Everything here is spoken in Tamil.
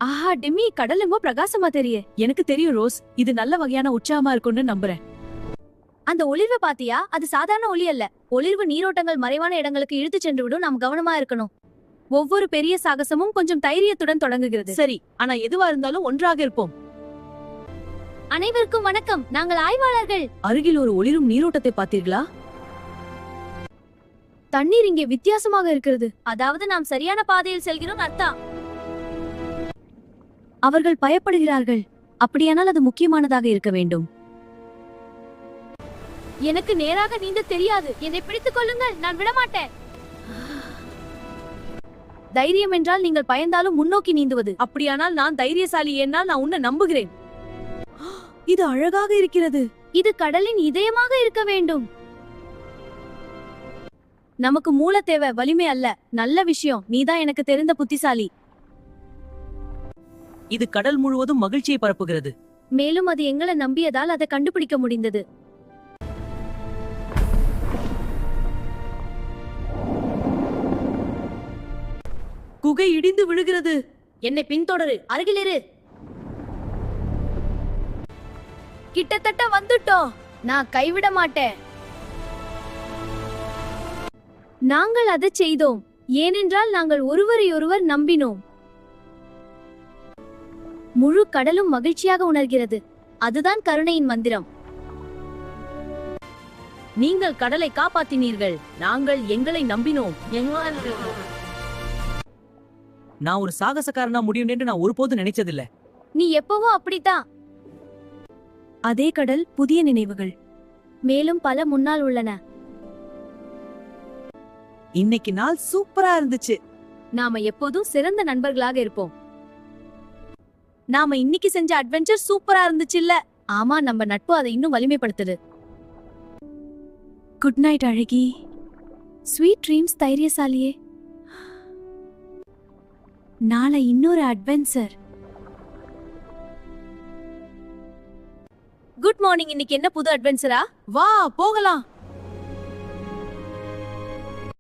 ஆஹா டிம்மி, கடல் ரொம்ப பிரகாசமா தெரிய. எனக்கு தெரியும் ரோஸ், இது நல்ல வகையான உற்சாகமா இருக்கும்னு நம்புறேன். அந்த ஒளிர்வு பாத்தியா? அது சாதாரண ஒளி அல்ல. ஒளிர்வு நீரோட்டங்கள் மறைவான இடங்களுக்கு இழுத்து சென்று விடும். நாம் கவனமா இருக்கணும். ஒவ்வொரு பெரிய சாகசமும் கொஞ்சம் தைரியத்துடன் தொடங்குகிறது. சரி, ஆனா எதுவா இருந்தாலும் ஒன்றாக இருப்போம். அனைவருக்கும் வணக்கம். நாங்கள் ஆய்வாளர்கள். அருகில் ஒரு ஒளிரும் நீரோட்டத்தை பார்த்தீர்களா? தண்ணீர் இங்கே வித்தியாசமாக இருக்கிறது. அதாவது நாம் சரியான பாதையில் செல்கிறோம் அர்த்தம். அவர்கள் பயப்படுகிறார்கள். அப்படியானால் அது முக்கியமானதாக இருக்க வேண்டும். எனக்கு நேராக நீந்த தெரியாது. என்னை பிடித்துக் கொள்ளுங்கள், நான் விடமாட்டேன். தைரியம் என்றால் நீங்கள் பயந்தாலும் முன்னோக்கி நீந்துவது. அப்படியானால் நான் தைரியசாலி, ஏன்னால் நான் உன்னை நம்புகிறேன். இது அழகாக இருக்கிறது. இது கடலின் இதயமாக இருக்க வேண்டும். நமக்கு மூல தேவை, வலிமை அல்ல. நல்ல விஷயம், நீதான் எனக்கு தெரிந்த புத்திசாலி. இது கடல் முழுவதும் மகிழ்ச்சியை பரப்புகிறது. மேலும் அது எங்களை நம்பியதால் அதை கண்டுபிடிக்க முடிந்தது. குகை இடிந்து விழுகிறது. என்னை பின்தொடரு, அருகிலிரு. கிட்டத்தட்ட வந்துட்டோம். நான் கைவிட மாட்டேன். நாங்கள் அதை செய்தோம், ஏனென்றால் நாங்கள் ஒருவரையொருவர் நம்பினோம். முழு கடலும் மகிழ்ச்சியாக உணர்கிறது. அதுதான் கருணையின் மந்திரம். நீங்கள் கடலை காப்பாற்றினீர்கள், நாங்கள் எங்களை நம்பினோம். நான் ஒரு சாகசக்காரனா முடியும் என்று நான் ஒருபோதும் நினைச்சதில்லை. நீ எப்பவும் அப்படித்தான். அதே கடல், புதிய நினைவுகள். மேலும் பல முன்னால் உள்ளன. இன்னைக்கு நாள் சூப்பரா இருந்துச்சு. நாம எப்போதும் சிறந்த நண்பர்களாக இருப்போம். நாம இன்னைக்கு செஞ்ச அட்வென்ச்சர் சூப்பரா இருந்துச்சு இல்ல? ஆமா, நம்ம நட்பு அதை இன்னும் வலிமைப்படுத்துது. குட் நைட் அழகி. ஸ்வீட் ட்ரீம்ஸ் தைரியசாலியே. நாளை இன்னொரு அட்வென்ச்சர். Good morning. இன்னைக்கு என்ன புது அட்வென்ச்சரா? வா போகலாம்.